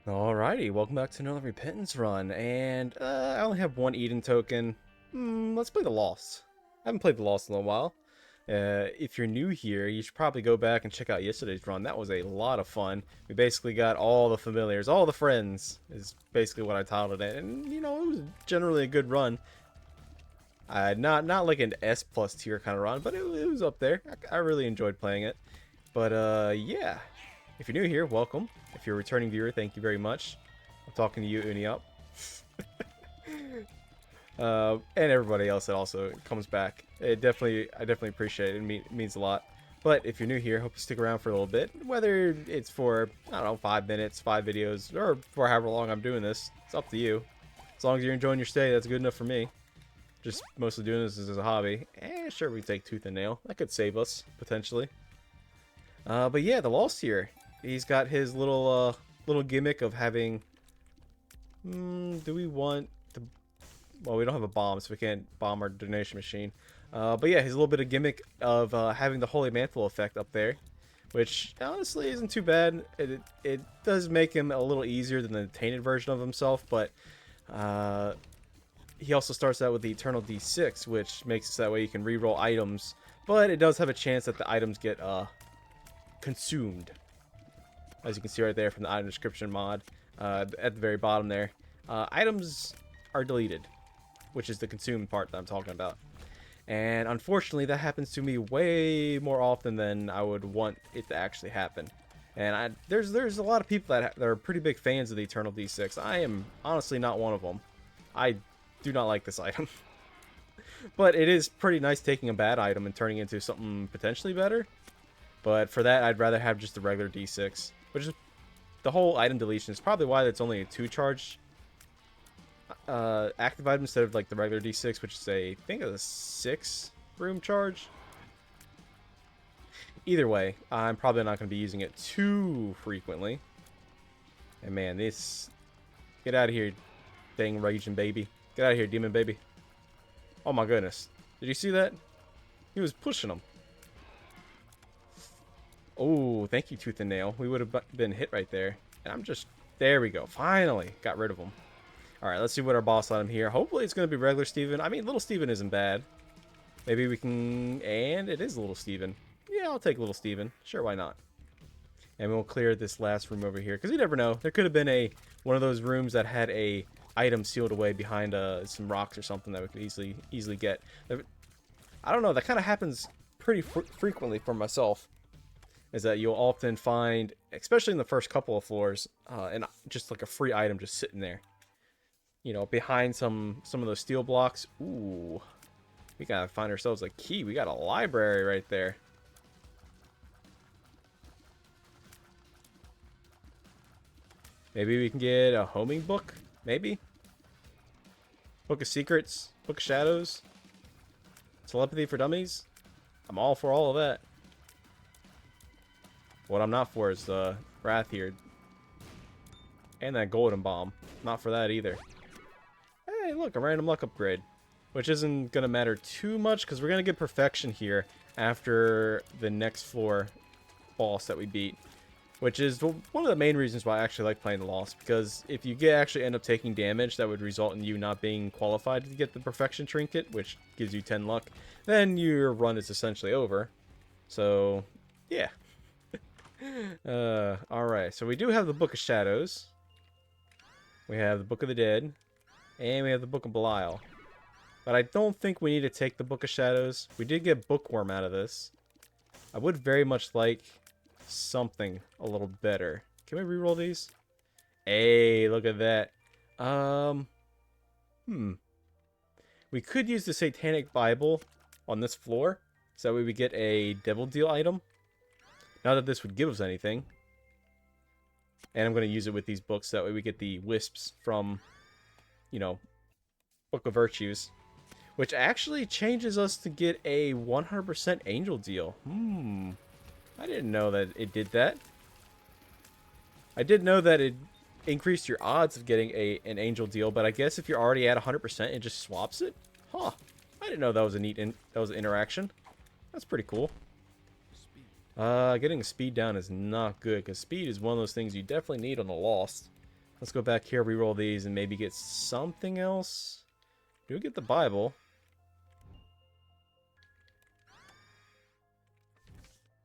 Alrighty, welcome back to another Repentance run, and I only have one Eden token. Let's play the Lost. I haven't played the Lost in a while. If you're new here, you should probably go back and check out yesterday's run. That was a lot of fun. We basically got all the familiars, all the friends, is basically what I titled it, and you know, it was generally a good run. Not like an S plus tier kind of run, but it was up there. I really enjoyed playing it. But yeah. If you're new here, welcome. If you're a returning viewer, thank you very much. I'm talking to you, Uniup. And everybody else that also comes back. I definitely appreciate it. It means a lot. But if you're new here, hope you stick around for a little bit. Whether it's for, I don't know, 5 minutes, 5 videos, or for however long I'm doing this, it's up to you. As long as you're enjoying your stay, that's good enough for me. Just mostly doing this as a hobby. Sure, we can take Tooth and Nail. That could save us, potentially. But yeah, the Lost here. He's got his little gimmick of having. Do we want to? Well, we don't have a bomb, so we can't bomb our donation machine. But yeah, his little bit of gimmick of having the Holy Mantle effect up there, which honestly isn't too bad. It does make him a little easier than the tainted version of himself, but he also starts out with the Eternal D6, which makes it so that way you can reroll items, but it does have a chance that the items get consumed. As you can see right there from the item description mod at the very bottom there. Items are deleted, which is the consumed part that I'm talking about. And unfortunately, that happens to me way more often than I would want it to actually happen. And there's a lot of people that are pretty big fans of the Eternal D6. I am honestly not one of them. I do not like this item. But it is pretty nice taking a bad item and turning it into something potentially better. But for that, I'd rather have just the regular D6. Which is the whole item deletion is probably why it's only a 2-charge active item instead of like the regular D6, which is I think a 6-room charge. Either way, I'm probably not going to be using it too frequently. And man, this... Get out of here, dang raging baby. Get out of here, demon baby. Oh my goodness. Did you see that? He was pushing him. Oh, thank you, Tooth and Nail. We would have been hit right there. And I'm just... There we go. Finally. Got rid of him. Alright, let's see what our boss item here. Hopefully it's going to be regular Steven. I mean, little Steven isn't bad. Maybe we can... And it is little Steven. Yeah, I'll take little Steven. Sure, why not? And we'll clear this last room over here. Because you never know. There could have been one of those rooms that had a item sealed away behind some rocks or something that we could easily get. I don't know. That kind of happens pretty frequently for myself. Is that you'll often find, especially in the first couple of floors, and just like a free item just sitting there. You know, behind some of those steel blocks. Ooh. We gotta find ourselves a key. We got a library right there. Maybe we can get a homing book? Maybe? Book of Secrets? Book of Shadows? Telepathy for Dummies? I'm all for all of that. What I'm not for is the Wrath here. And that Golden Bomb. Not for that either. Hey, look, a random luck upgrade. Which isn't going to matter too much, because we're going to get Perfection here after the next floor boss that we beat. Which is one of the main reasons why I actually like playing the Lost. Because if you actually end up taking damage that would result in you not being qualified to get the Perfection Trinket, which gives you 10 luck, then your run is essentially over. So, yeah. Alright, so we do have the Book of Shadows. We have the Book of the Dead. And we have the Book of Belial. But I don't think we need to take the Book of Shadows. We did get Bookworm out of this. I would very much like something a little better. Can we reroll these? Hey, look at that. We could use the Satanic Bible on this floor. So that way we get a Devil Deal item. Not that this would give us anything. And I'm going to use it with these books. That way we get the wisps from, you know, Book of Virtues. Which actually changes us to get a 100% Angel Deal. I didn't know that it did that. I did know that it increased your odds of getting an Angel Deal. But I guess if you're already at 100%, it just swaps it? Huh. I didn't know that was a neat that was an interaction. That's pretty cool. Getting speed down is not good, because speed is one of those things you definitely need on the Lost. Let's go back here, reroll these, and maybe get something else. Do we get the Bible?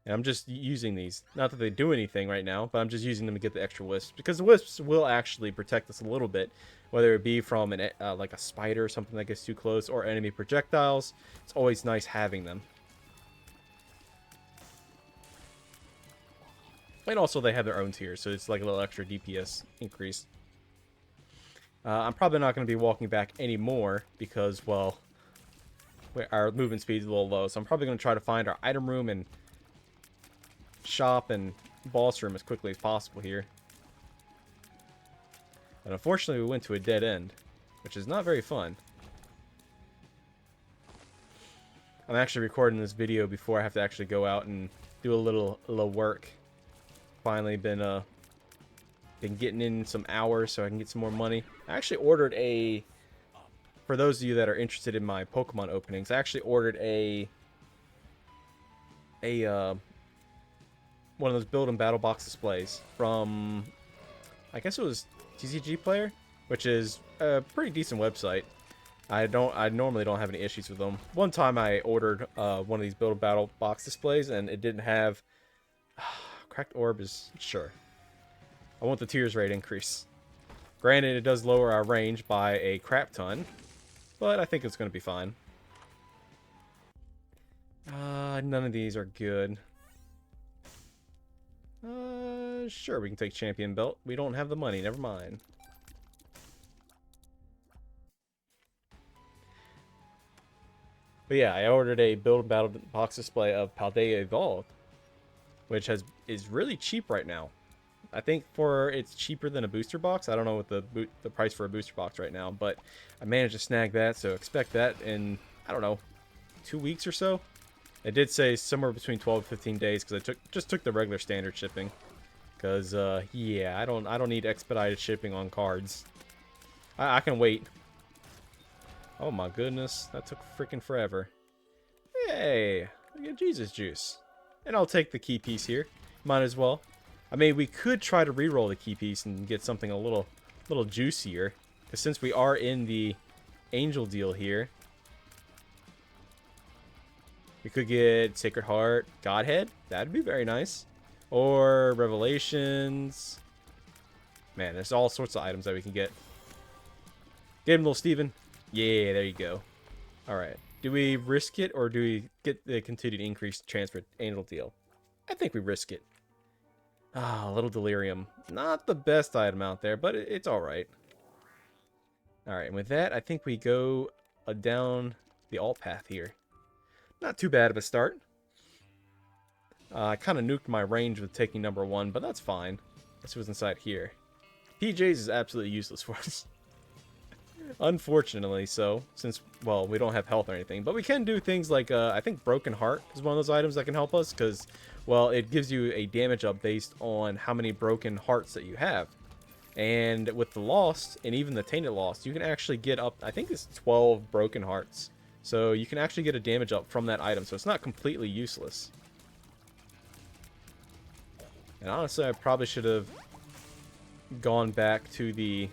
And I'm just using these. Not that they do anything right now, but I'm just using them to get the extra wisps. Because the wisps will actually protect us a little bit. Whether it be from an like a spider or something that gets too close, or enemy projectiles. It's always nice having them. And also they have their own tiers, so it's like a little extra DPS increase. I'm probably not going to be walking back anymore because, well, our movement speed is a little low. So I'm probably going to try to find our item room and shop and boss room as quickly as possible here. And unfortunately, we went to a dead end, which is not very fun. I'm actually recording this video before I have to actually go out and do a little work. Finally been getting in some hours so I can get some more money. I actually ordered a, for those of you that are interested in my Pokemon openings, I actually ordered a one of those build and battle box displays from, I guess it was TCG Player, which is a pretty decent website. I normally don't have any issues with them. One time I ordered one of these build and battle box displays and it didn't have cracked orb is sure. I want the tears rate increase. Granted, it does lower our range by a crap ton, but I think it's going to be fine. None of these are good. Sure, we can take champion belt. We don't have the money, never mind. But yeah, I ordered a build and battle box display of Paldea Evolved, which is really cheap right now. I think it's cheaper than a booster box. I don't know what the price for a booster box right now, but I managed to snag that, so expect that in, I don't know, 2 weeks or so. It did say somewhere between 12 and 15 days because I just took the regular standard shipping. Because yeah, I don't need expedited shipping on cards. I can wait. Oh my goodness, that took freaking forever. Hey, I get Jesus juice. And I'll take the key piece here. Might as well. I mean, we could try to re-roll the key piece and get something a little juicier. Because since we are in the angel deal here, we could get Sacred Heart, Godhead. That'd be very nice. Or Revelations. Man, there's all sorts of items that we can get. Get him, little Steven. Yeah, there you go. Alright. Do we risk it or do we get the continued increased chance for angel deal? I think we risk it. Ah, a little delirium. Not the best item out there, but it's alright. Alright, and with that, I think we go down the alt path here. Not too bad of a start. I kind of nuked my range with taking number 1, but that's fine. Let's see what's inside here. PJs is absolutely useless for us. Unfortunately so, since, well, we don't have health or anything. But we can do things like, I think Broken Heart is one of those items that can help us, because, well, it gives you a damage up based on how many broken hearts that you have. And with the Lost, and even the Tainted Lost, you can actually get up, I think it's 12 broken hearts. So you can actually get a damage up from that item, so it's not completely useless. And honestly, I probably should have gone back to the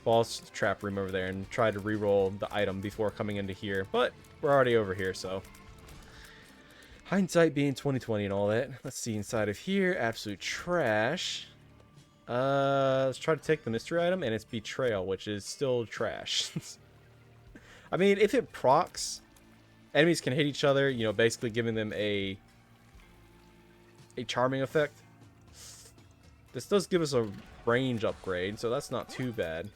boss trap room over there and tried to reroll the item before coming into here. But we're already over here, so hindsight being 2020 and all that. Let's see inside of here. Absolute trash. Let's try to take the mystery item, and it's Betrayal, which is still trash. I mean, if it procs, enemies can hit each other, you know, basically giving them a charming effect. This does give us a range upgrade, so that's not too bad.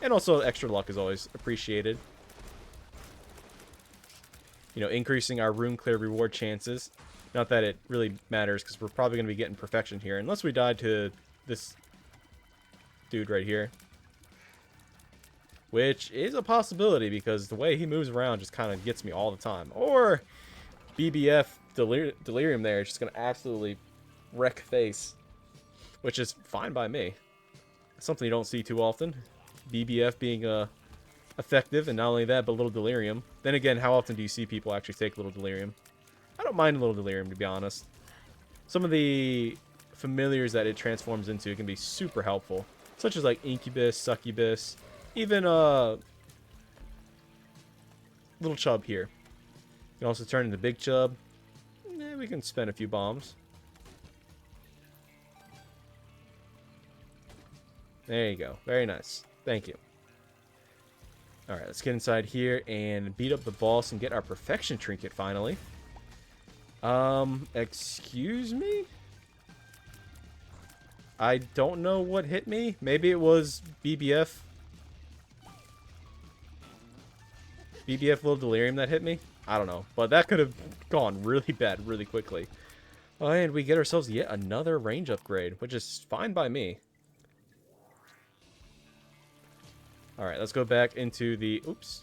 And also, extra luck is always appreciated. You know, increasing our room clear reward chances. Not that it really matters, because we're probably going to be getting perfection here, unless we die to this dude right here. Which is a possibility, because the way he moves around just kind of gets me all the time. Or BBF Delirium there is just going to absolutely wreck face. Which is fine by me. Something you don't see too often. BBF being effective, and not only that, but Little Delirium. Then again, how often do you see people actually take Little Delirium? I don't mind a Little Delirium, to be honest. some of the familiars that it transforms into can be super helpful, such as like Incubus, Succubus, even Little Chub here. You can also turn into Big Chub. We can spend a few bombs. There you go. Very nice. Thank you. Alright, let's get inside here and beat up the boss and get our perfection trinket finally. Excuse me? I don't know what hit me. Maybe it was BBF. BBF Little Delirium that hit me? I don't know. But that could have gone really bad really quickly. Oh, and we get ourselves yet another range upgrade, which is fine by me. Alright, let's go back into the... Oops.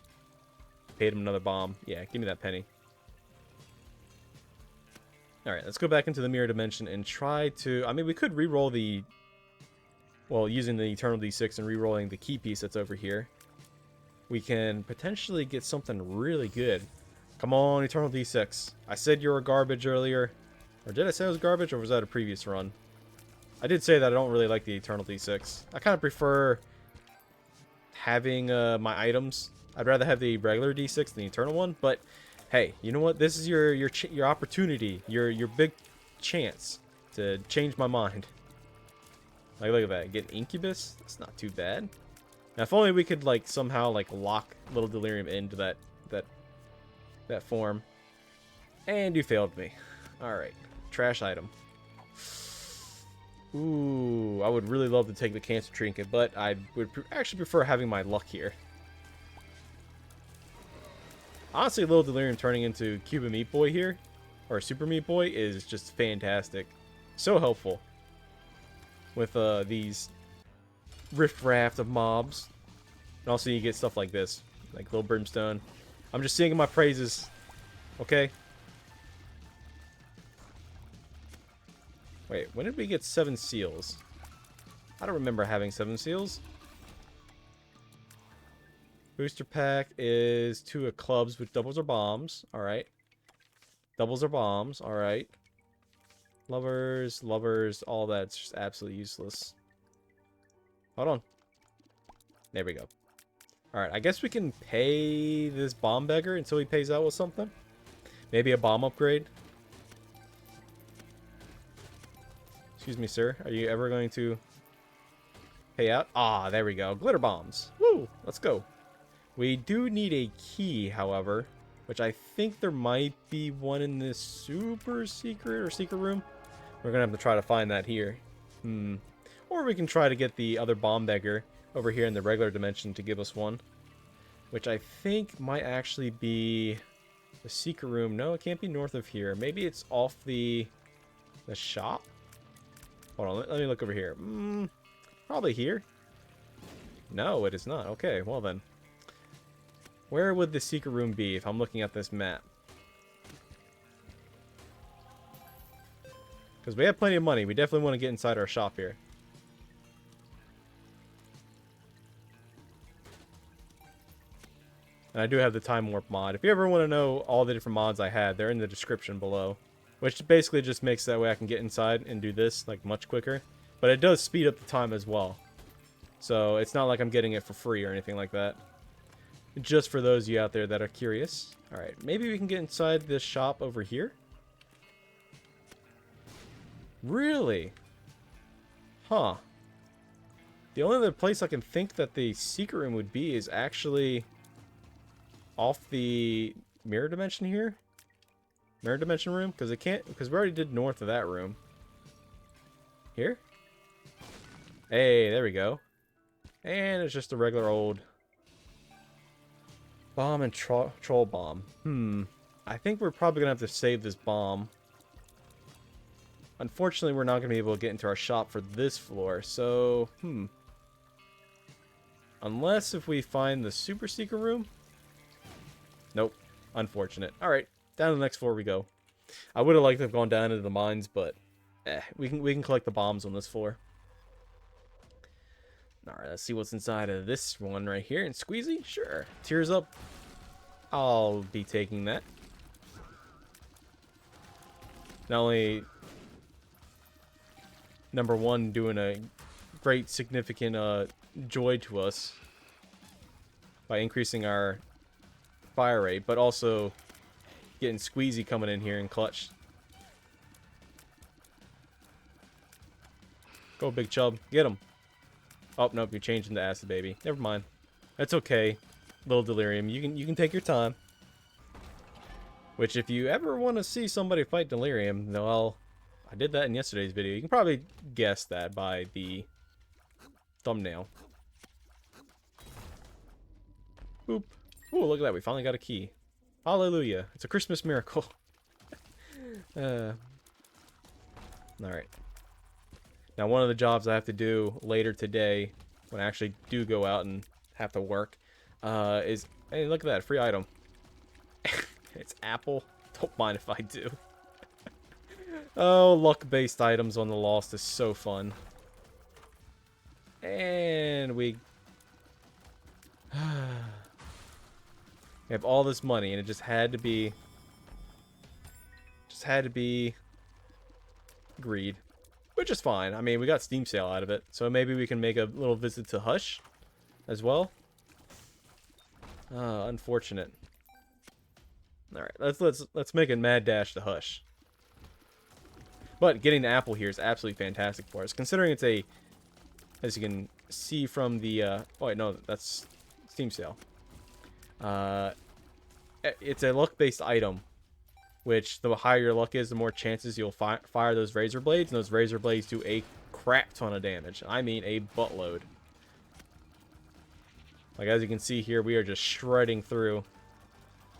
Paid him another bomb. Yeah, give me that penny. Alright, let's go back into the mirror dimension and try to... I mean, we could re-roll the... Well, using the Eternal D6 and re-rolling the key piece that's over here. We can potentially get something really good. Come on, Eternal D6. I said you were garbage earlier. Or did I say it was garbage, or was that a previous run? I did say that I don't really like the Eternal D6. I kind of prefer having my items. I'd rather have the regular D6 than the Eternal one, but hey, you know what? This is your opportunity, your big chance to change my mind. Like, look at that. Get Incubus? That's not too bad. Now, if only we could, like, somehow, like, lock Little Delirium into that form. And you failed me. Alright. Trash item. Ooh, I would really love to take the Cancer Trinket, but I would actually prefer having my luck here. Honestly, Little Delirium turning into Cuba Meat Boy here, or Super Meat Boy, is just fantastic. So helpful with these rift raft of mobs. And also you get stuff like this, like Little Brimstone. I'm just singing my praises, okay? Wait, when did we get 7 seals? I don't remember having 7 seals. Booster pack is 2 of clubs with doubles or bombs. Alright. Doubles or bombs. Alright. Lovers, all that's just absolutely useless. Hold on. There we go. Alright, I guess we can pay this bomb beggar until he pays out with something. Maybe a bomb upgrade. Excuse me, sir. Are you ever going to pay out? Ah, there we go. Glitter bombs. Woo! Let's go. We do need a key, however, which I think there might be one in this super secret or secret room. We're going to have to try to find that here. Or we can try to get the other bomb beggar over here in the regular dimension to give us one. Which I think might actually be the secret room. No, it can't be north of here. Maybe it's off the shop? Hold on, let me look over here. Probably here. No, it is not. Okay, well then. Where would the secret room be if I'm looking at this map? Because we have plenty of money. We definitely want to get inside our shop here. And I do have the Time Warp mod. If you ever want to know all the different mods I had, they're in the description below. Which basically just makes that way I can get inside and do this, like, much quicker. But it does speed up the time as well. So it's not like I'm getting it for free or anything like that. Just for those of you out there that are curious. Alright, maybe we can get inside this shop over here? Really? Huh. The only other place I can think that the secret room would be is actually off the mirror dimension here. Mirror dimension room? Because it can't, because we already did north of that room. Here? Hey, there we go. And it's just a regular old bomb and troll bomb. I think we're probably gonna have to save this bomb. Unfortunately, we're not gonna be able to get into our shop for this floor, so unless if we find the super secret room. Nope. Unfortunate. Alright. Down to the next floor we go. I would have liked to have gone down into the mines, but we can collect the bombs on this floor. Alright, let's see what's inside of this one right here. And Squeezy? Sure. Tears up. I'll be taking that. Not only number one doing a great significant joy to us by increasing our fire rate, but also getting Squeezy coming in here and clutch. Go, Big Chub. Get him. Oh, nope, you're changing to Acid Baby. Never mind. That's okay. Little Delirium. You can take your time. Which, if you ever want to see somebody fight Delirium, well, I did that in yesterday's video. You can probably guess that by the thumbnail. Boop. Ooh, look at that. We finally got a key. Hallelujah. It's a Christmas miracle. Alright. Now, one of the jobs I have to do later today, when I actually do go out and have to work, is... Hey, look at that. Free item. It's apple. Don't mind if I do. Oh, luck-based items on the Lost is so fun. And we... We have all this money, and it just had to be... greed. Which is fine. I mean, we got Steam sale out of it, so maybe we can make a little visit to Hush as well. Unfortunate. All right, let's make a mad dash to Hush. But getting the apple here is absolutely fantastic for us, considering it's a, as you can see from the oh wait, no, that's Steam sale. It's a luck-based item, which the higher your luck is, the more chances you'll fire those razor blades, and those razor blades do a crap ton of damage. I mean, a buttload. Like, as you can see here, we are just shredding through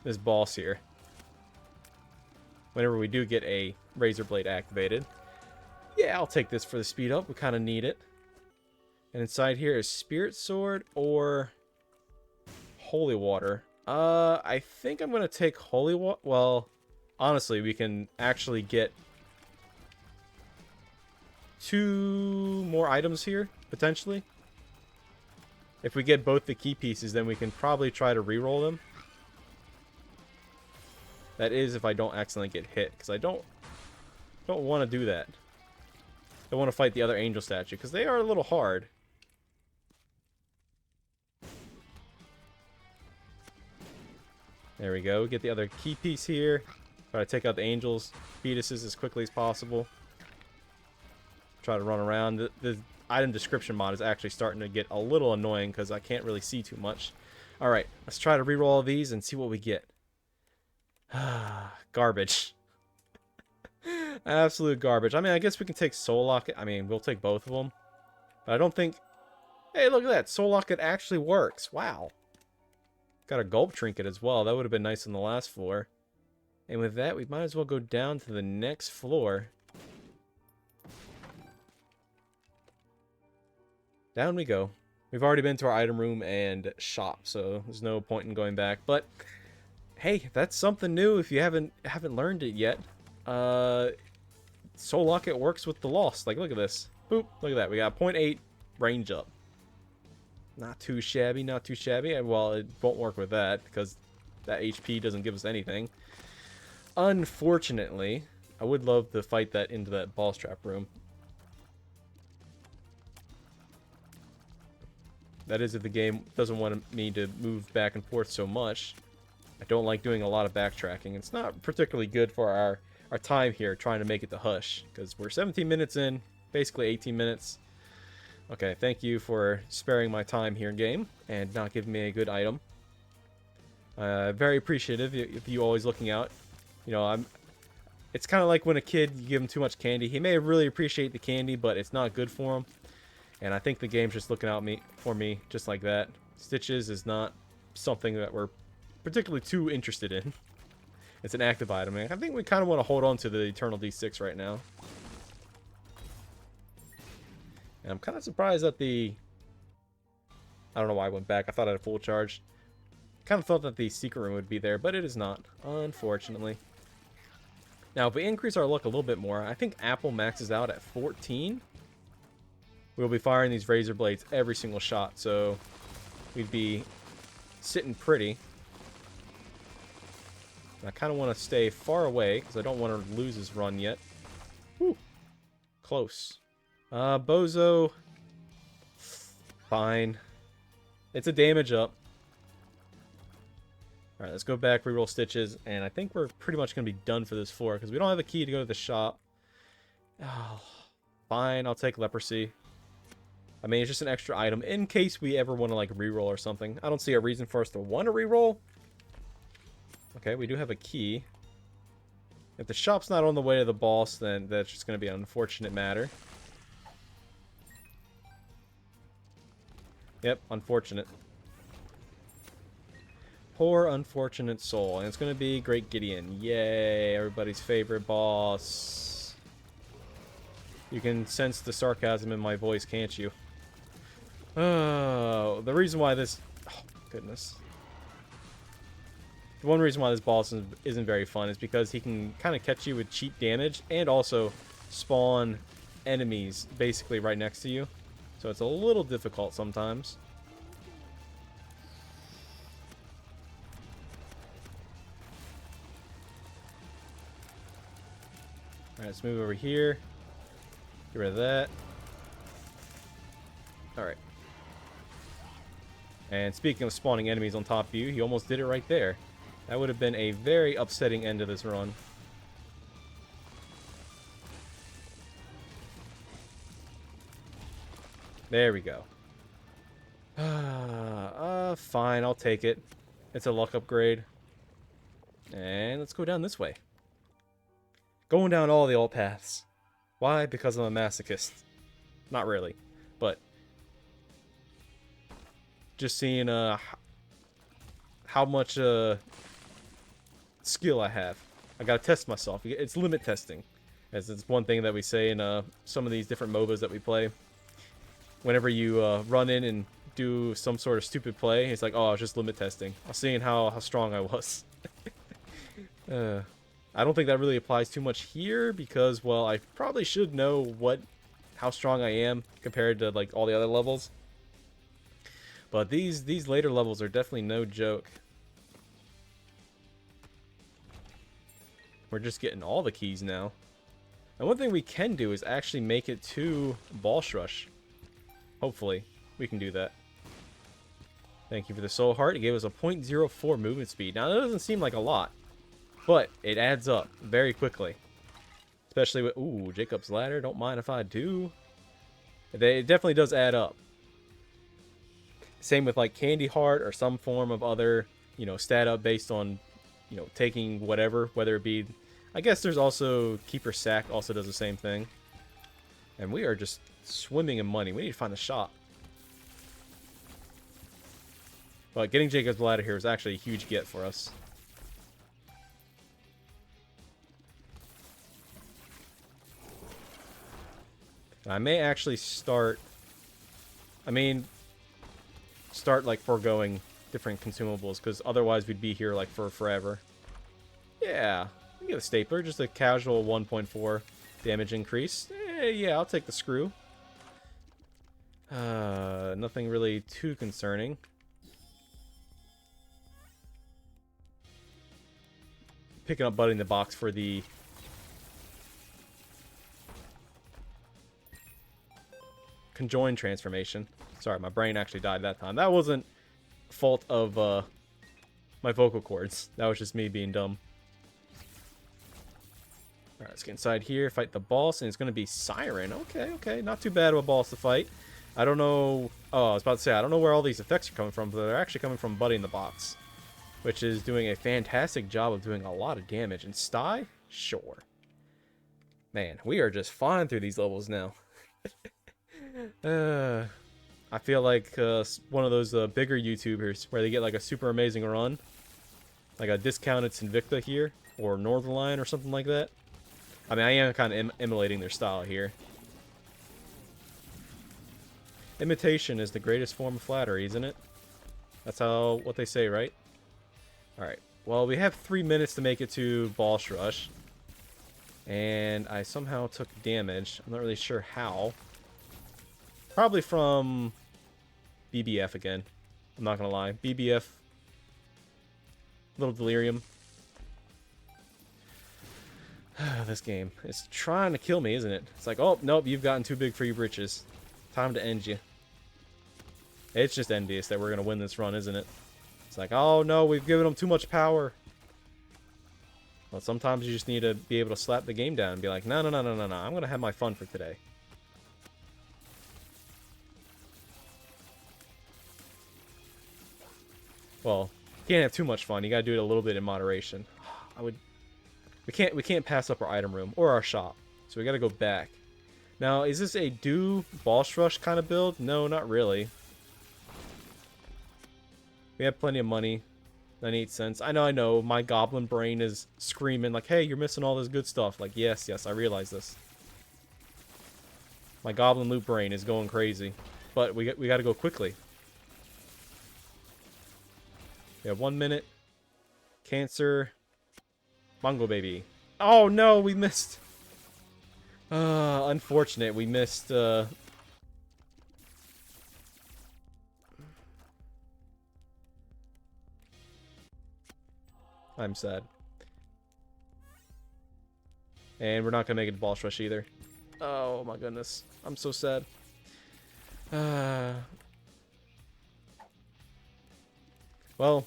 this boss here. Whenever we do get a razor blade activated. Yeah, I'll take this for the speed up. We kind of need it. And inside here is Spirit Sword or Holy Water. I think I'm going to take Holy Water. Well, honestly, we can actually get 2 more items here, potentially. If we get both the key pieces, then we can probably try to reroll them. That is if I don't accidentally get hit, because I don't want to do that. I want to fight the other angel statue, because they are a little hard. There we go. Get the other key piece here. Try to take out the angels, fetuses as quickly as possible. Try to run around. The item description mod is actually starting to get a little annoying because I can't really see too much. Alright, let's try to reroll all these and see what we get. Garbage. Absolute garbage. I mean, I guess we can take Soul Locket. I mean, we'll take both of them. But I don't think... Hey, look at that. Soul Locket actually works. Wow. Got a Gulp Trinket as well. That would have been nice on the last floor. And with that, we might as well go down to the next floor. Down we go. We've already been to our item room and shop, so there's no point in going back. But hey, that's something new if you haven't learned it yet. Soul Locket works with the Lost. Like, look at this. Boop. Look at that. We got 0.8 range up. Not too shabby, not too shabby. Well, it won't work with that because that HP doesn't give us anything. Unfortunately, I would love to fight that into that boss trap room. That is if the game doesn't want me to move back and forth so much. I don't like doing a lot of backtracking. It's not particularly good for our time here trying to make it to Hush, because we're 17 minutes in, basically 18 minutes. Okay, thank you for sparing my time here in game and not giving me a good item. Very appreciative of you always looking out. You know, it's kind of like when a kid, you give him too much candy. He may really appreciate the candy, but it's not good for him. And I think the game's just looking out for me just like that. Stitches is not something that we're particularly too interested in. It's an active item. I think we kind of want to hold on to the Eternal D6 right now. And I'm kind of surprised that I don't know why I went back. I thought I had a full charge. Kind of thought that the secret room would be there, but it is not, unfortunately. Now, if we increase our luck a little bit more, I think Apple maxes out at 14. We'll be firing these razor blades every single shot, so we'd be sitting pretty. And I kind of want to stay far away, because I don't want to lose his run yet. Whew. Close. Bozo. Fine. It's a damage up. Alright, let's go back, reroll stitches, and I think we're pretty much going to be done for this floor, because we don't have a key to go to the shop. Oh, fine, I'll take leprosy. I mean, it's just an extra item, in case we ever want to, like, reroll or something. I don't see a reason for us to want to reroll. Okay, we do have a key. If the shop's not on the way to the boss, then that's just going to be an unfortunate matter. Yep, unfortunate. Poor unfortunate soul. And it's going to be Great Gideon. Yay, everybody's favorite boss. You can sense the sarcasm in my voice, can't you? Oh, the reason why this... Oh, goodness. The one reason why this boss isn't very fun is because he can kind of catch you with cheap damage and also spawn enemies basically right next to you. So it's a little difficult sometimes. Alright, let's move over here. Get rid of that. Alright. And speaking of spawning enemies on top of you, he almost did it right there. That would have been a very upsetting end to this run. There we go. Fine, I'll take it. It's a luck upgrade. And let's go down this way. Going down all the alt paths. Why? Because I'm a masochist. Not really, but just seeing how much skill I have. I gotta test myself. It's limit testing, as it's one thing that we say in some of these different MOBAs that we play. Whenever you run in and do some sort of stupid play, it's like, oh, I was just limit testing. I was seeing how strong I was. I don't think that really applies too much here because, well, I probably should know how strong I am compared to like all the other levels. But these later levels are definitely no joke. We're just getting all the keys now. And one thing we can do is actually make it to Boss Rush. Hopefully, we can do that. Thank you for the soul heart. It gave us a 0.04 movement speed. Now, that doesn't seem like a lot, but it adds up very quickly. Especially with, ooh, Jacob's Ladder. Don't mind if I do. It definitely does add up. Same with like Candy Heart or some form of other, stat up based on, taking whatever, whether it be, I guess there's also Keeper Sack also does the same thing. And we are just swimming in money. We need to find the shop. But getting Jacob's Ladder here is actually a huge get for us. And I may actually start like foregoing different consumables, because otherwise we'd be here like for forever. Yeah, we get a stapler, just a casual 1.4 damage increase. Yeah, I'll take the screw. Nothing really too concerning. Picking up Buddy in the Box for the conjoined transformation. Sorry, my brain actually died that time. That wasn't fault of my vocal cords. That was just me being dumb. Alright, let's get inside here, fight the boss, and it's going to be Siren. Okay, not too bad of a boss to fight. I don't know... Oh, I was about to say, I don't know where all these effects are coming from, but they're actually coming from Buddy in the Box, which is doing a fantastic job of doing a lot of damage. And Sty? Sure. Man, we are just flying through these levels now. I feel like one of those bigger YouTubers where they get like a super amazing run. Like a discounted Sinvicta here, or Northernlion or something like that. I mean, I am kind of emulating their style here. Imitation is the greatest form of flattery, isn't it? That's what they say, right? Alright, well, we have 3 minutes to make it to Boss Rush. And I somehow took damage. I'm not really sure how. Probably from BBF again. I'm not gonna lie. BBF. Little delirium. This game is trying to kill me, isn't it? It's like, oh, nope, you've gotten too big for your britches. Time to end you. It's just envious that we're going to win this run, isn't it? It's like, oh, no, we've given them too much power. Well, sometimes you just need to be able to slap the game down and be like, no, no, no, no, no, no. I'm going to have my fun for today. Well, you can't have too much fun. You got to do it a little bit in moderation. We can't pass up our item room or our shop. So we got to go back. Now, is this a do boss rush kind of build? No, not really. We have plenty of money. 98 cents. I know. My goblin brain is screaming like, hey, you're missing all this good stuff. Like, yes, I realize this. My goblin loot brain is going crazy. But we got to go quickly. We have 1 minute. Cancer. Bongo baby. Oh, no, we missed. Unfortunate. We missed, I'm sad. And we're not going to make it to boss rush either. Oh my goodness. I'm so sad. Well,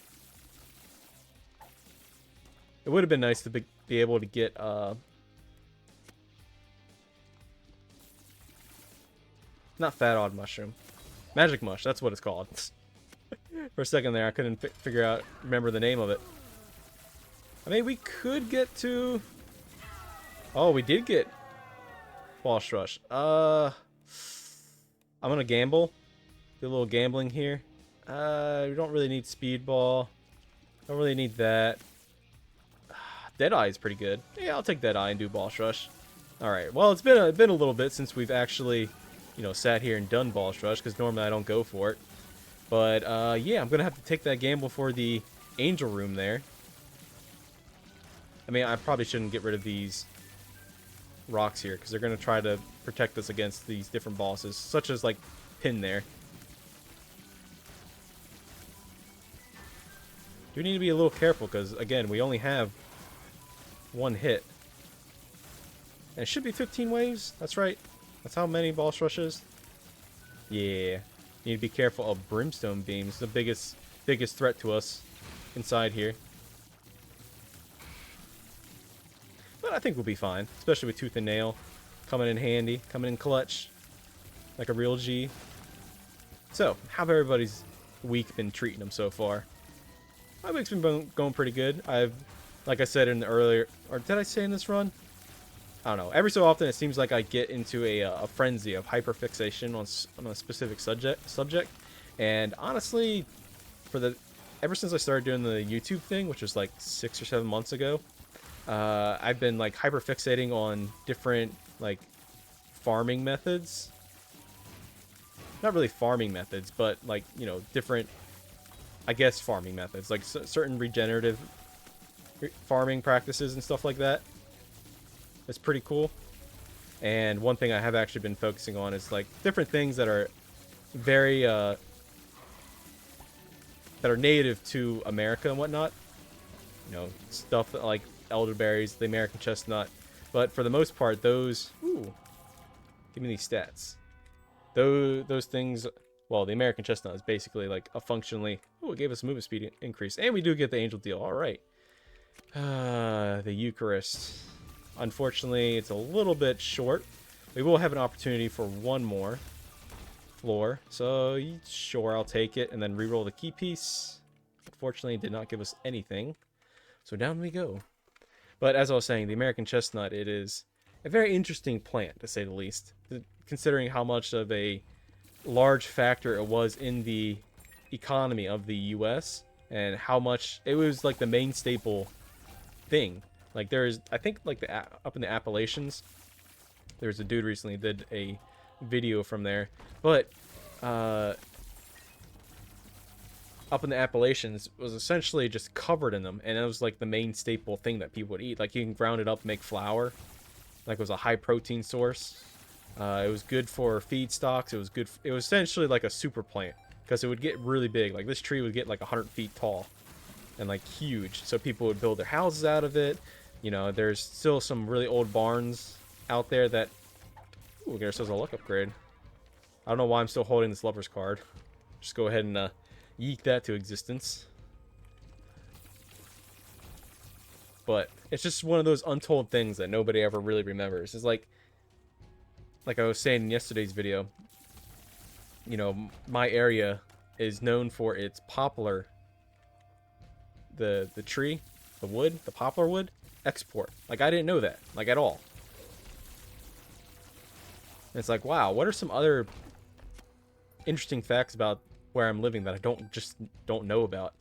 it would have been nice to be able to get not fat odd mushroom. Magic mush, that's what it's called. For a second there, I couldn't remember the name of it. I mean, we could get to... Oh, we did get boss rush. I'm gonna gamble. Do a little gambling here. We don't really need speedball. Don't really need that. Deadeye is pretty good. Yeah, I'll take Deadeye and do boss rush. Alright, well, it's been a little bit since we've actually, you know, sat here and done boss rush, because normally I don't go for it. But, yeah, I'm gonna have to take that gamble for the angel room there. I mean, I probably shouldn't get rid of these rocks here, because they're going to try to protect us against these different bosses, such as, like, Pin there. Do need to be a little careful, because, again, we only have 1 hit. And it should be 15 waves, that's right. That's how many boss rushes. Yeah. Need to be careful of brimstone beams, the biggest threat to us inside here. But I think we'll be fine, especially with Tooth and Nail coming in handy, coming in clutch, like a real G. So, how have everybody's week been treating them so far? My week's been going pretty good. Like I said in the earlier, or did I say in this run? I don't know. Every so often, it seems like I get into a frenzy of hyperfixation on a specific subject. And honestly, ever since I started doing the YouTube thing, which was like 6 or 7 months ago, I've been like hyperfixating on different like farming methods. Not really farming methods, but like, you know, different, I guess, farming methods, like certain regenerative farming practices and stuff like that. It's pretty cool. And one thing I have actually been focusing on is like different things that are very that are native to America and whatnot. You know, stuff that, like elderberries, the American chestnut. But for the most part, those... Ooh. Give me these stats. Those things... Well, the American chestnut is basically like a functionally... Ooh, it gave us a movement speed increase. And we do get the angel deal. Alright. The Eucharist. Unfortunately, it's a little bit short. We will have an opportunity for one more floor. So, sure, I'll take it. And then reroll the key piece. Unfortunately, it did not give us anything. So down we go. But as I was saying, the American chestnut, it is a very interesting plant, to say the least. Considering how much of a large factor it was in the economy of the U.S. and how much it was like the main staple thing. Like there's, I think like up in the Appalachians, there's a dude recently did a video from there. But up in the Appalachians was essentially just covered in them, and it was like the main staple thing that people would eat. Like you can ground it up and make flour. Like it was a high protein source. It was good for feedstocks. It was essentially like a super plant because it would get really big. Like this tree would get like 100 feet tall and like huge. So people would build their houses out of it. You know, there's still some really old barns out there that... Ooh, we get ourselves a luck upgrade. I don't know why I'm still holding this lover's card. Just go ahead and yeet that to existence. But it's just one of those untold things that nobody ever really remembers. It's like I was saying in yesterday's video, you know, my area is known for its poplar, the tree, the wood, the poplar wood export. Like, I didn't know that, like, at all. And it's like, wow, what are some other interesting facts about where I'm living that I don't know about?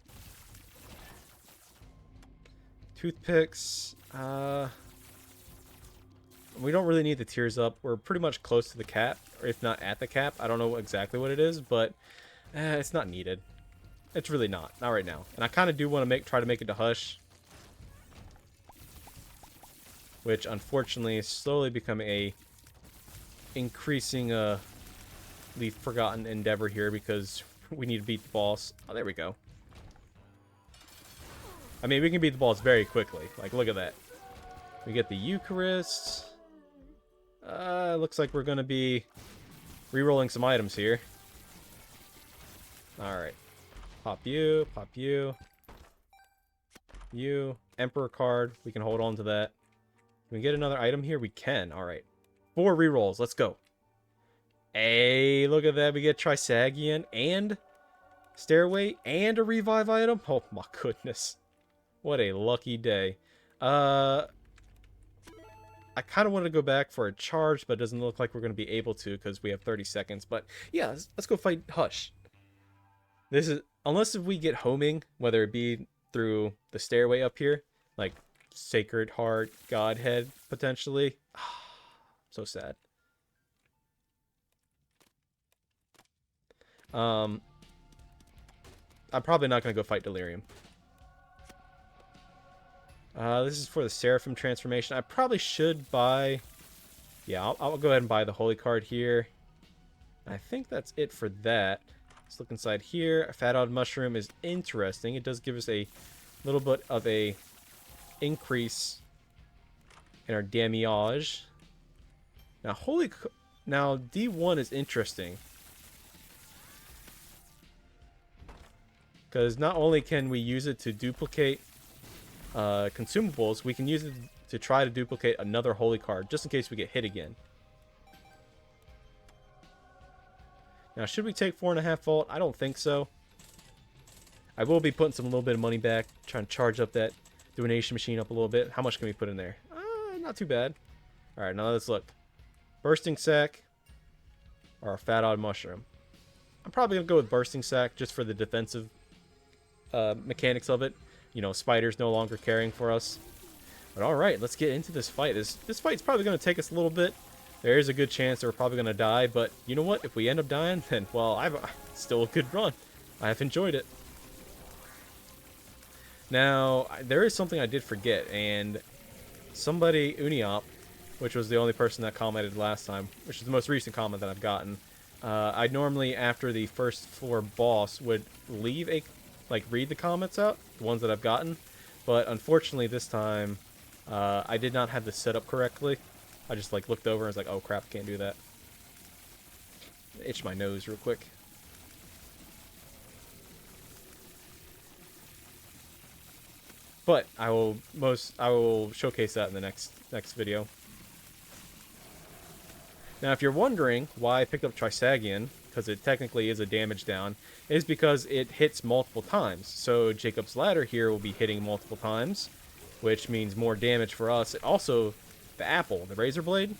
Toothpicks. We don't really need the tears up. We're pretty much close to the cap, or if not at the cap. I don't know exactly what it is, but it's not needed. It's really not right now. And I kind of do want to try to make it to Hush, which unfortunately is slowly becoming a increasingly forgotten endeavor here because we need to beat the boss. Oh, there we go. I mean, we can beat the boss very quickly. Like, look at that. We get the Eucharist. Looks like we're going to be re-rolling some items here. Alright. Pop you, pop you. You. Emperor card. We can hold on to that. Can we get another item here? We can. Alright. 4 re-rolls. Let's go. Hey, look at that. We get Trisagion and Stairway and a revive item. Oh my goodness. What a lucky day. I kind of want to go back for a charge, but it doesn't look like we're going to be able to because we have 30 seconds. But yeah, let's go fight Hush. This is, unless if we get homing, whether it be through the stairway up here, like Sacred Heart, Godhead, potentially. So sad. I'm probably not going to go fight Delirium. This is for the Seraphim transformation. I probably should buy... Yeah, I'll go ahead and buy the Holy card here. I think that's it for that. Let's look inside here. A Fat Odd Mushroom is interesting. It does give us a little bit of a increase in our damage. Now, Now, D1 is interesting. Because not only can we use it to duplicate consumables, we can use it to try to duplicate another holy card, just in case we get hit again. Now, should we take 4.5 vault? I don't think so. I will be putting some little bit of money back, trying to charge up that donation machine up a little bit. How much can we put in there? Not too bad. Alright, now let's look. Bursting Sack or a Fat Odd Mushroom. I'm probably going to go with Bursting Sack just for the defensive mechanics of it. You know, spiders no longer caring for us. But alright, let's get into this fight. This fight's probably going to take us a little bit. There is a good chance that we're probably going to die, but you know what? If we end up dying, then, well, I've still a good run. I've enjoyed it. Now, there is something I did forget, and somebody, Uniop, which was the only person that commented last time, which is the most recent comment that I've gotten, I normally, after the first floor boss, would leave read the comments out, the ones that I've gotten, but unfortunately this time, I did not have this set up correctly. I just, looked over and was like, oh crap, can't do that. Itch my nose real quick. But I will showcase that in the next video. Now, if you're wondering why I picked up Trisagion, because it technically is a damage down, it is because it hits multiple times. So Jacob's Ladder here will be hitting multiple times, which means more damage for us. And also, the apple, the razor blade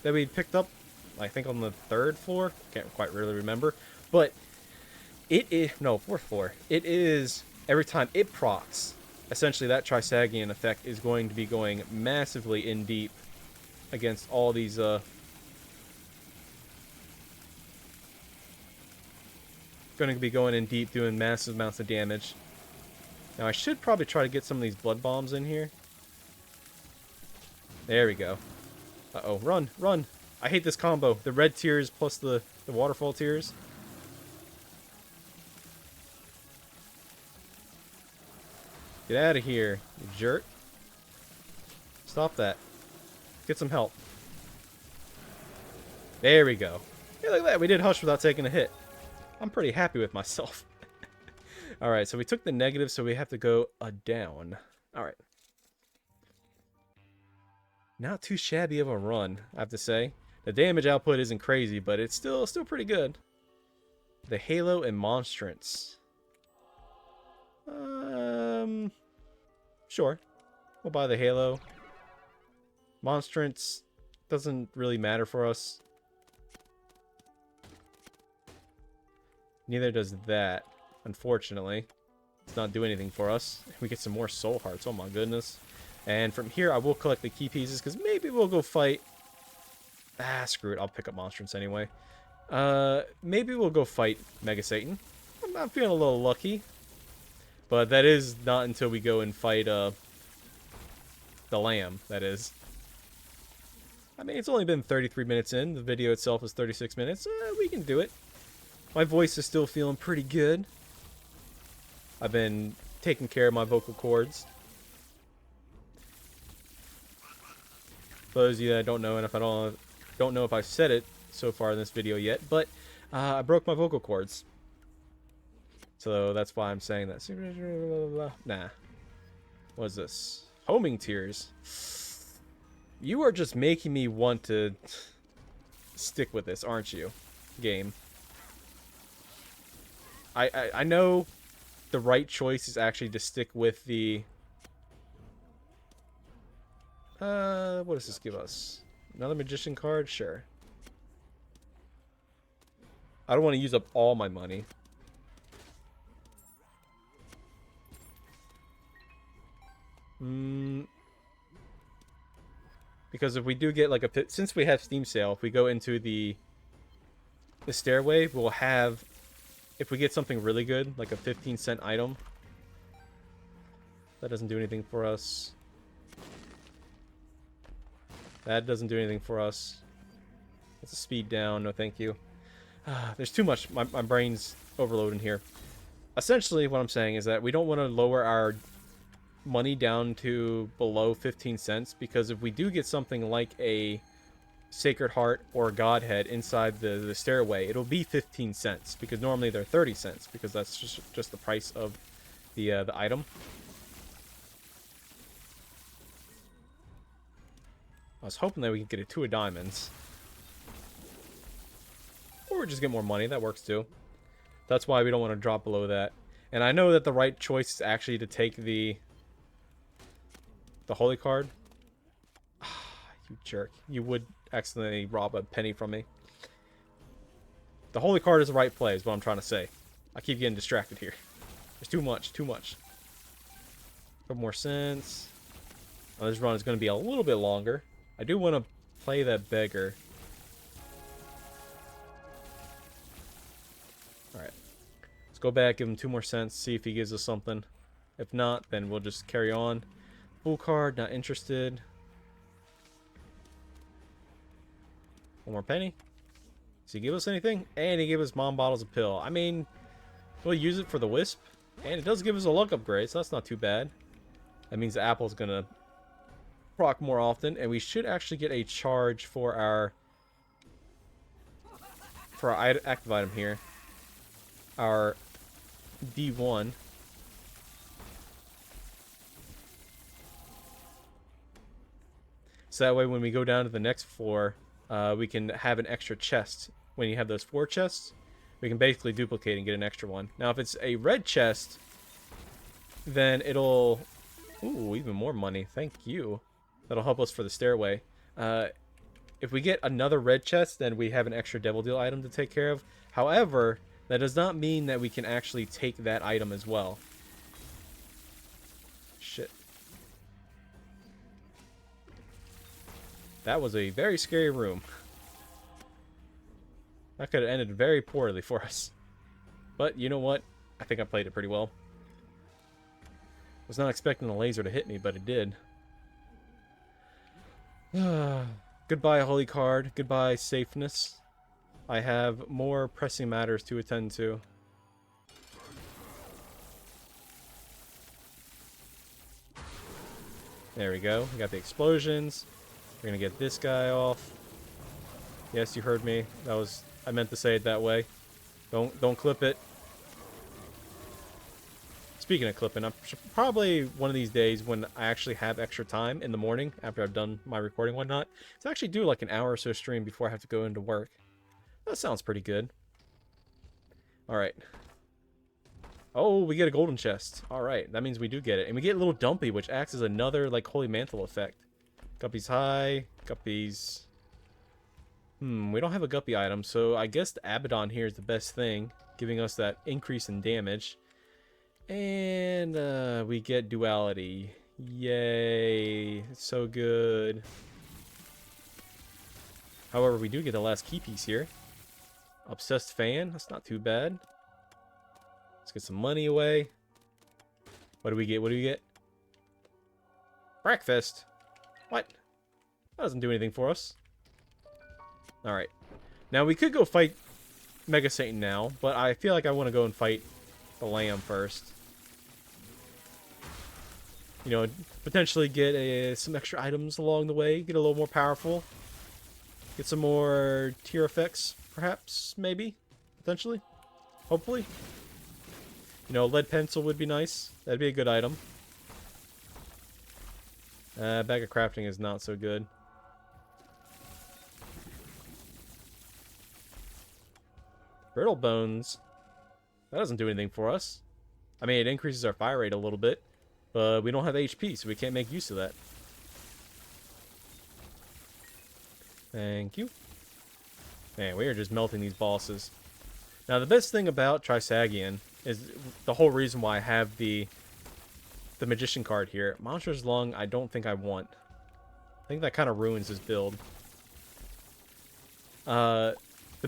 that we picked up, I think on the 3rd floor. Can't quite really remember. But it is, no, 4th floor. It is, every time it procs, essentially that Trisagion effect is going to be going massively in deep against all these, going to be going in deep, doing massive amounts of damage. Now, I should probably try to get some of these blood bombs in here. There we go. Uh-oh, run, run. I hate this combo. The red tears plus the waterfall tears. Get out of here, you jerk. Stop that. Get some help. There we go. Hey, look at that. We did Hush without taking a hit. I'm pretty happy with myself. Alright, so we took the negative, so we have to go down. Alright. Not too shabby of a run, I have to say. The damage output isn't crazy, but it's still pretty good. The Halo and Monstrance. Sure. We'll buy the Halo. Monstrance doesn't really matter for us. Neither does that, unfortunately. It's not doing anything for us. We get some more soul hearts. Oh my goodness. And from here, I will collect the key pieces, because maybe we'll go fight... Ah, screw it. I'll pick up Monstrance anyway. Maybe we'll go fight Mega Satan. I'm feeling a little lucky. But that is not until we go and fight, the Lamb, that is. I mean, it's only been 33 minutes in. The video itself is 36 minutes. We can do it. My voice is still feeling pretty good. I've been taking care of my vocal cords. For those of you that don't know, and if I don't know if I've said it so far in this video yet, but I broke my vocal cords. So that's why I'm saying that. Nah. What is this? Homing tears. You are just making me want to stick with this, aren't you, game? I know the right choice is actually to stick with the... what does this give us? Another Magician card? Sure. I don't want to use up all my money. Because if we do get like a... Since we have Steam Sale, if we go into the stairway, we'll have... If we get something really good, like a 15-cent item. That doesn't do anything for us. That doesn't do anything for us. That's a speed down. No, thank you. There's too much. My brain's overloading here. Essentially, what I'm saying is that we don't want to lower our money down to below 15 cents, because if we do get something like a Sacred Heart or Godhead inside the stairway, it'll be 15 cents, because normally they're 30 cents, because that's just the price of the item. I was hoping that we could get a 2 of diamonds. Or just get more money. That works too. That's why we don't want to drop below that. And I know that the right choice is actually to take the holy card. You jerk. You would accidentally rob a penny from me. The holy card is the right play, is what I'm trying to say. I keep getting distracted here. There's too much. Too much. A couple more cents. Now, this run is going to be a little bit longer. I do want to play that beggar. Alright. Let's go back, give him 2 more cents, see if he gives us something. If not, then we'll just carry on. Full card, not interested. 1 more penny. Does he give us anything? And he gave us mom bottles of pill. I mean, we'll use it for the wisp. And it does give us a luck upgrade, so that's not too bad. That means the apple's gonna proc more often, and we should actually get a charge for our active item here. Our D1. So that way when we go down to the next floor, we can have an extra chest. When you have those 4 chests, we can basically duplicate and get an extra one. Now if it's a red chest, then it'll... Ooh, even more money. Thank you. That'll help us for the stairway. If we get another red chest, then we have an extra Devil Deal item to take care of. However, that does not mean that we can actually take that item as well. Shit. That was a very scary room. That could have ended very poorly for us. But you know what? I think I played it pretty well. Was not expecting the laser to hit me, but it did. Goodbye, holy card. Goodbye, safeness. I have more pressing matters to attend to. There we go. We got the explosions. We're gonna get this guy off. Yes, you heard me. I meant to say it that way. Don't clip it. Speaking of clipping, I'm probably one of these days when I actually have extra time in the morning after I've done my recording and whatnot, to actually do like an hour or so stream before I have to go into work. That sounds pretty good. Alright. Oh, we get a golden chest. Alright, that means we do get it. And we get a little dumpy, which acts as another like holy mantle effect. Guppy's high. Guppy's... we don't have a guppy item, so I guess the Abaddon here is the best thing, giving us that increase in damage. And we get duality. Yay. It's so good. However, we do get the last key piece here. Obsessed fan. That's not too bad. Let's get some money away. What do we get? What do we get? Breakfast. What? That doesn't do anything for us. Alright. Now, we could go fight Mega Satan now, but I feel like I want to go and fight the lamb first. You know, potentially get some extra items along the way, get a little more powerful, get some more tier effects, perhaps, maybe, potentially, hopefully. You know, lead pencil would be nice. That'd be a good item. Bag of crafting is not so good. Brittle bones. That doesn't do anything for us. I mean, it increases our fire rate a little bit, but we don't have HP, so we can't make use of that. Thank you. Man, we are just melting these bosses. Now, the best thing about Trisagion is the whole reason why I have the Magician card here. Monster's Lung, I don't think I want. I think that kind of ruins this build. The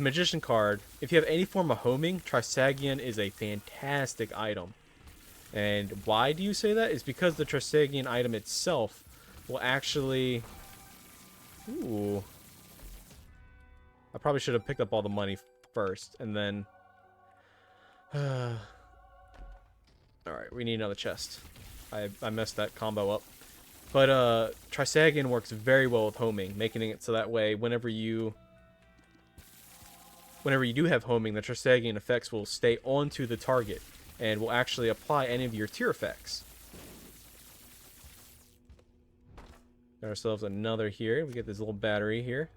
Magician card, if you have any form of homing, Trisagion is a fantastic item. And why do you say that? It's because the Trisagion item itself will actually... Ooh. I probably should have picked up all the money first, and then... Alright, we need another chest. I messed that combo up. But Trisagion works very well with homing, making it so that way whenever you do have homing, the Trisagion effects will stay onto the target and will actually apply any of your tier effects. Got ourselves another here. We get this little battery here.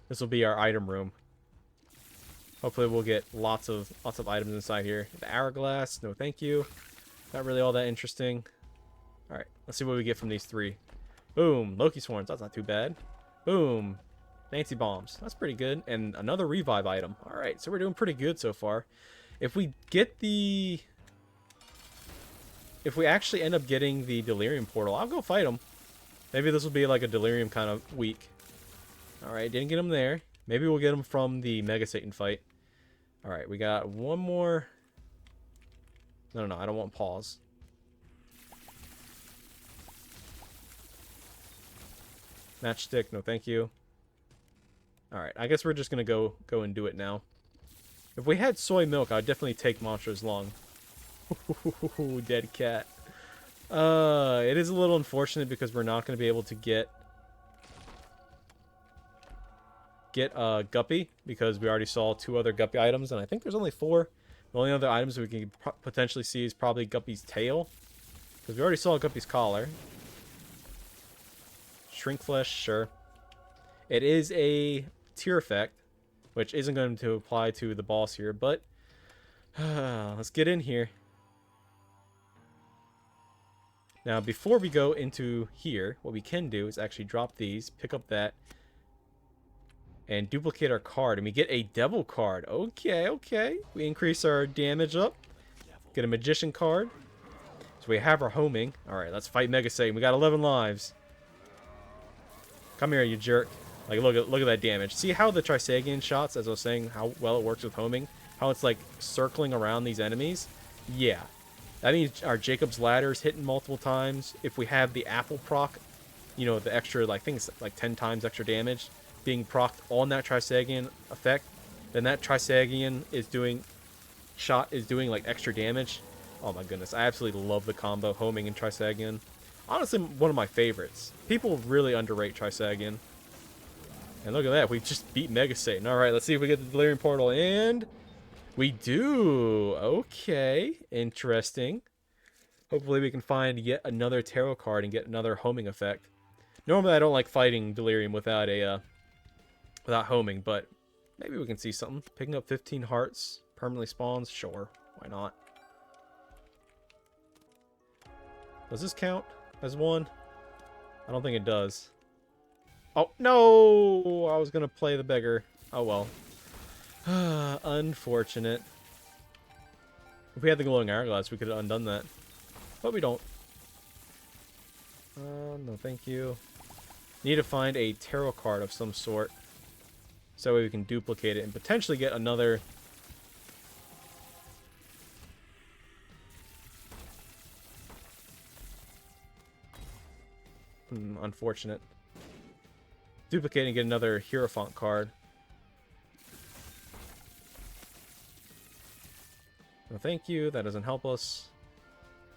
This will be our item room. Hopefully we'll get lots of items inside here. The hourglass, no thank you. Not really all that interesting. Alright, let's see what we get from these three. Boom, Loki Swarms, that's not too bad. Boom, Nancy Bombs, that's pretty good. And another revive item. Alright, so we're doing pretty good so far. If we actually end up getting the Delirium Portal, I'll go fight him. Maybe this will be like a Delirium kind of week. Alright, didn't get him there. Maybe we'll get him from the Mega Satan fight. Alright, we got one more. No, I don't want pause. Matchstick, no thank you. Alright, I guess we're just gonna go and do it now. If we had soy milk, I'd definitely take Monster's Lung. Dead cat. It is a little unfortunate because we're not gonna be able to get Guppy, because we already saw 2 other Guppy items, and I think there's only 4. The only other items we can potentially see is probably Guppy's tail, because we already saw Guppy's collar. Shrink flesh, sure. It is a tier effect, which isn't going to apply to the boss here, but let's get in here. Now, before we go into here, what we can do is actually drop these, pick up that, and duplicate our card, and we get a devil card. Okay. We increase our damage up. Get a magician card. So we have our homing. Alright, let's fight Mega Satan. We got 11 lives. Come here, you jerk. Like, look at that damage. See how the Trisagion shots, as I was saying, how well it works with homing? How it's, like, circling around these enemies? Yeah. That means our Jacob's Ladder is hitting multiple times. If we have the apple proc, you know, the extra, like, things like 10 times extra damage being procced on that Trisagion effect, then that Trisagion is doing like extra damage. Oh my goodness, I absolutely love the combo homing and Trisagion. Honestly, one of my favorites. People really underrate Trisagion. And look at that, we just beat Mega Satan. Alright, let's see if we get the Delirium Portal, and we do! Okay, interesting. Hopefully we can find yet another tarot card and get another homing effect. Normally I don't like fighting Delirium without a, without homing, but maybe we can see something. Picking up 15 hearts, permanently spawns, sure, why not? Does this count as one? I don't think it does. Oh, no! I was gonna play the beggar. Oh, well. Unfortunate. If we had the glowing hourglass, we could have undone that. But we don't. No thank you. Need to find a tarot card of some sort. So we can duplicate it and potentially get another... unfortunate. Duplicate and get another Hierophant card. No thank you, that doesn't help us.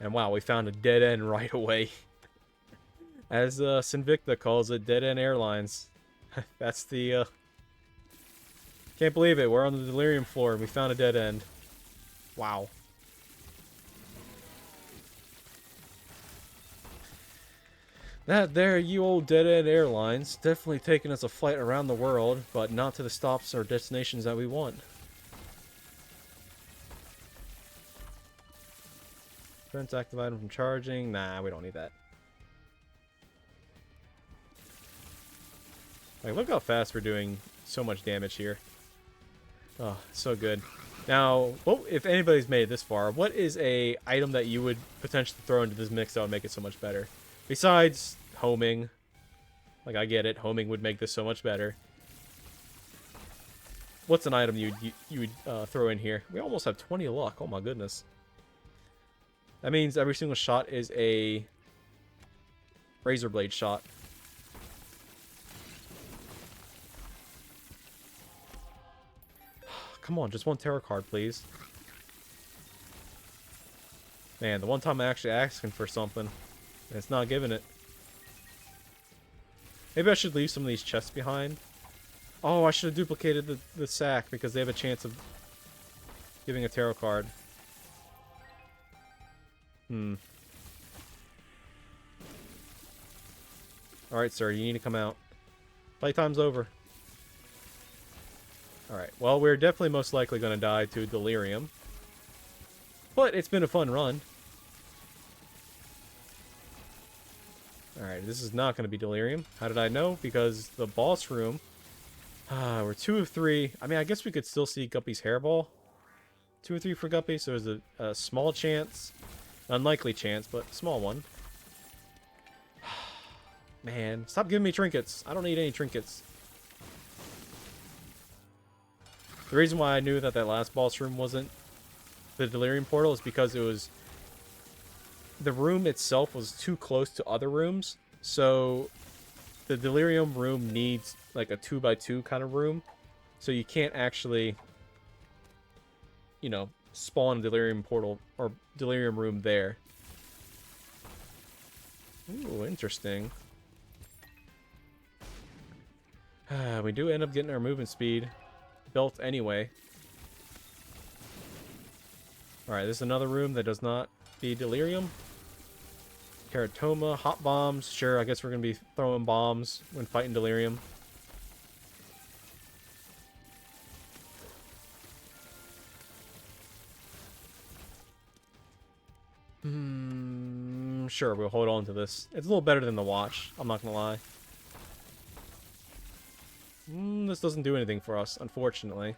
And wow, we found a dead end right away. As Sinvicta calls it, dead end airlines. That's the... Can't believe it, we're on the Delirium floor and we found a dead end. Wow. That there, you old dead-end airlines, definitely taking us a flight around the world, but not to the stops or destinations that we want. Prevents active item from charging. Nah, we don't need that. Like, look how fast we're doing so much damage here. Oh, so good. Now, well, if anybody's made it this far, what is a item that you would potentially throw into this mix that would make it so much better? Besides homing. Like, I get it. Homing would make this so much better. What's an item you would throw in here? We almost have 20 luck. Oh my goodness. That means every single shot is a razor blade shot. Come on, just one tarot card, please. Man, the one time I'm actually asking for something, and it's not giving it. Maybe I should leave some of these chests behind. Oh, I should have duplicated the sack because they have a chance of giving a tarot card. Alright, sir, you need to come out. Playtime's over. Alright, well, we're definitely most likely going to die to Delirium. But it's been a fun run. Alright, this is not going to be Delirium. How did I know? Because the boss room... we're 2 of 3. I mean, I guess we could still see Guppy's hairball. 2 or 3 for Guppy, so there's a small chance. Unlikely chance, but small one. Man, stop giving me trinkets. I don't need any trinkets. The reason why I knew that that last boss room wasn't the Delirium portal is because it was... the room itself was too close to other rooms, so the Delirium room needs like a 2x2 kind of room, so you can't actually, you know, spawn a Delirium portal or Delirium room there. Ooh, interesting. We do end up getting our movement speed built anyway. Alright, this is another room that does not be Delirium. Teratoma, hot bombs. Sure, I guess we're going to be throwing bombs when fighting Delirium. Sure, we'll hold on to this. It's a little better than the watch, I'm not going to lie. This doesn't do anything for us, unfortunately.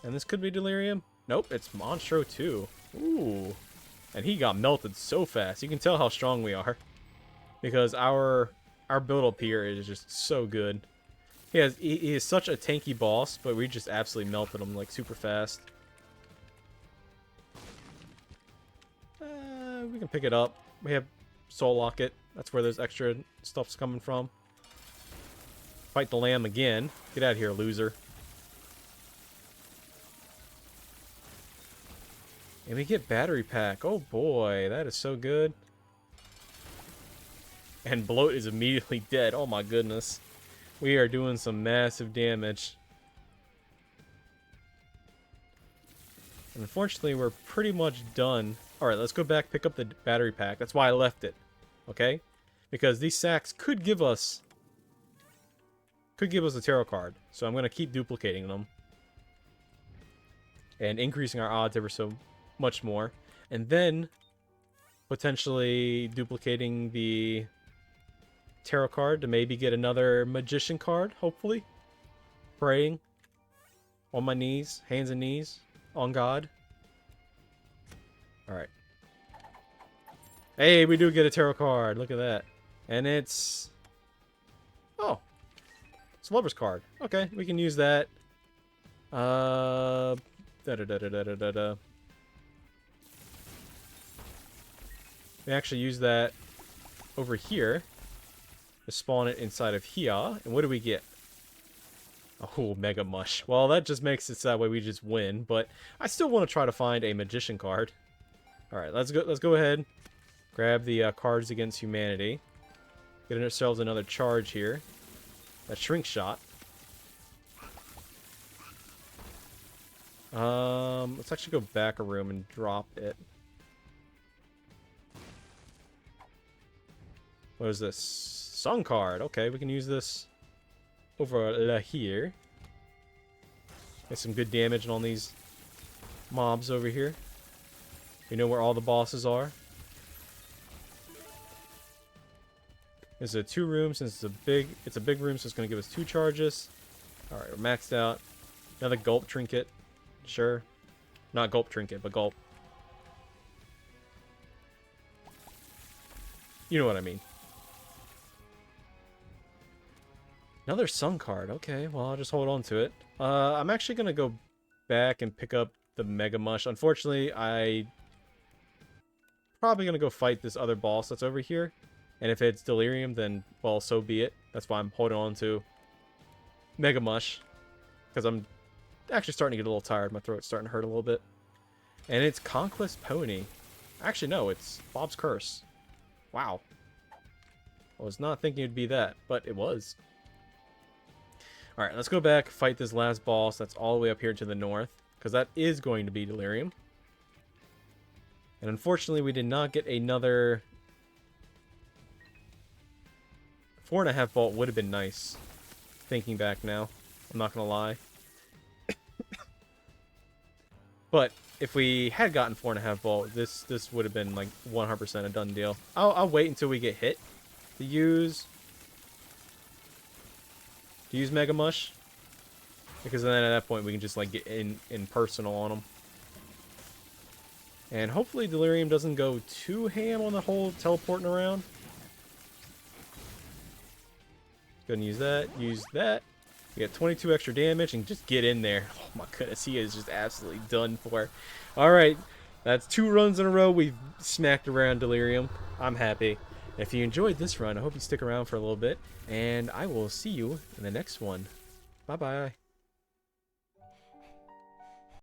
And this could be Delirium. Nope, it's Monstro too. Ooh. And he got melted so fast. You can tell how strong we are. Because our build-up here is just so good. He is such a tanky boss, but we just absolutely melted him like super fast. We can pick it up. We have Soul Locket. That's where those extra stuff's coming from. Fight the lamb again. Get out of here, loser. And we get battery pack. Oh boy, that is so good. And bloat is immediately dead. Oh my goodness. We are doing some massive damage. Unfortunately, we're pretty much done. Alright, let's go back, pick up the battery pack. That's why I left it. Okay? Because these sacks could give us a tarot card. So I'm going to keep duplicating them. And increasing our odds ever so much more. And then potentially duplicating the tarot card to maybe get another magician card, hopefully. Praying. On my knees. Hands and knees. On God. Alright. Hey, we do get a tarot card. Look at that. And it's... Oh. It's a lover's card. Okay, we can use that. Da-da-da-da-da-da-da. We actually use that over here to spawn it inside of here. And what do we get? Oh, Mega Mush. Well, that just makes it so that way we just win, but I still want to try to find a magician card. Alright, let's go ahead. Grab the cards against humanity. Get ourselves another charge here. A shrink shot. Let's actually go back a room and drop it. What is this? Sun card. Okay, we can use this over here. Get some good damage on these mobs over here. We know where all the bosses are. This is a 2 room since it's a big room, so it's going to give us 2 charges. Alright, we're maxed out. Another gulp trinket. Sure. Not gulp trinket, but gulp. You know what I mean. Another sun card. Okay, well, I'll just hold on to it. I'm actually going to go back and pick up the Mega Mush. Unfortunately, I probably going to go fight this other boss that's over here. And if it's Delirium, then, well, so be it. That's why I'm holding on to Mega Mush. Because I'm actually starting to get a little tired. My throat's starting to hurt a little bit. And it's Conquest Pony. Actually, no, it's Bob's Curse. Wow. I was not thinking it'd be that, but it was. Alright, let's go back, fight this last boss that's all the way up here to the north. Because that is going to be Delirium. And unfortunately, we did not get another... 4.5 vault would have been nice. Thinking back now. I'm not going to lie. But if we had gotten 4.5 vault, this would have been like 100% a done deal. I'll wait until we get hit to use Mega Mush, because then at that point we can just like get in personal on them. And hopefully Delirium doesn't go too ham on the whole teleporting around. Go and use that. Use that. We get 22 extra damage and just get in there. Oh my goodness, he is just absolutely done for. Alright, that's 2 runs in a row. We've smacked around Delirium. I'm happy. If you enjoyed this run, I hope you stick around for a little bit. And I will see you in the next one. Bye-bye.